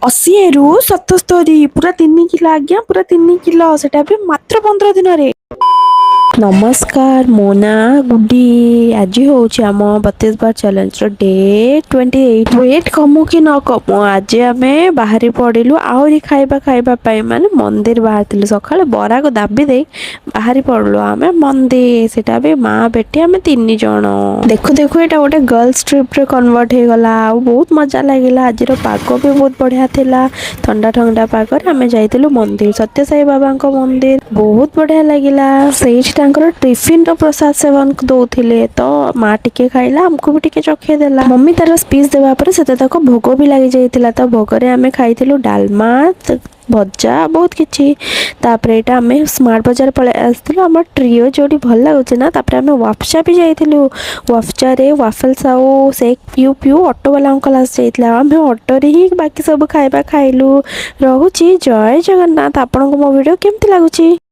80 ରୁ 77 ପୁରା 3 କିଲୋ ଆଜ୍ଞା, ପୁରା 3 କିଲୋ, ସେଟା ବି ମାତ୍ର 15 ଦିନରେ। ନମସ୍କାର, ମୋ ନାଁ ଗୁଡି। ଆଜି ହେଉଛି ଆମ 32 ବାର ଚ୍ୟାଲେଞ୍ଜର ଡେ 28। ୱେଟ୍ କମୁ କି ନ କମୁ, ଆଜି ଆମେ ବାହାରି ପଡ଼ିଲୁ ଆହୁରି ଖାଇବା ପାଇଁ, ମାନେ ମନ୍ଦିର ବାହାରିଥିଲୁ। ସକାଳେ ବରାକୁ ଦାବି ଦେଇ ବାହାରି ପଡ଼ିଲୁ ଆମେ ମନ୍ଦିର, ସେଟା ବି ମା ବେଟି ଆମେ 3 ଜଣ। ଦେଖୁ ଦେଖୁ ଏଇଟା ଗୋଟେ ଗର୍ଲସ ଟ୍ରିପ୍ରେ କନଭର୍ଟ ହେଇଗଲା। ଆଉ ବହୁତ ମଜା ଲାଗିଲା। ଆଜିର ପାଗ ବି ବହୁତ ବଢ଼ିଆ ଥିଲା। ଥଣ୍ଡା ଥଣ୍ଡା ପାଗରେ ଆମେ ଯାଇଥିଲୁ ମନ୍ଦିର, ସତ୍ୟସାଇ ବାବାଙ୍କ ମନ୍ଦିର। ବହୁତ ବଢ଼ିଆ ଲାଗିଲା। ସେଇଠି ତାଙ୍କର ଟିଫିନର ପ୍ରସାଦ ସେବନ ଦଉଥିଲେ, ତ ମା ଟିକେ ଖାଇଲା, ଆମକୁ ବି ଟିକେ ଚଖେଇ ଦେଲା। ମମି ତାର ସ୍ପିଚ୍ ଦେବା ପରେ ସେତେ ତକ ଭୋଗ ବି ଲାଗି ଯାଇଥିଲା। ତ ଭୋଗରେ ଆମେ ଖାଇଥିଲୁ ଡାଲମା, ଭଜା, ବହୁତ କିଛି। ତାପରେ ଏଇଟା ଆମେ ସ୍ମାର୍ଟ ବଜାର ପଳେଇ ଆସିଥିଲୁ, ଆମର ଟ୍ରିଓ ଯୋଉଠି ଭଲ ଲାଗୁଛି ନା। ତାପରେ ଆମେ ୱାଫଚା ବି ଯାଇଥିଲୁ। ୱାଫଚାରେ ୱାଫଲ୍ସ ଆଉ ସେକ୍ ପିଉ ପିଉ ଅଟୋବାଲା ଅଙ୍କଲ ଆସି ଯାଇଥିଲା। ଆମେ ଅଟୋରେ ହିଁ ବାକି ସବୁ ଖାଇବା ଖାଇଲୁ। ରହୁଛି, ଜୟ ଜଗନ୍ନାଥ। ଆପଣଙ୍କୁ ମୋ ଭିଡ଼ିଓ କେମିତି ଲାଗୁଛି?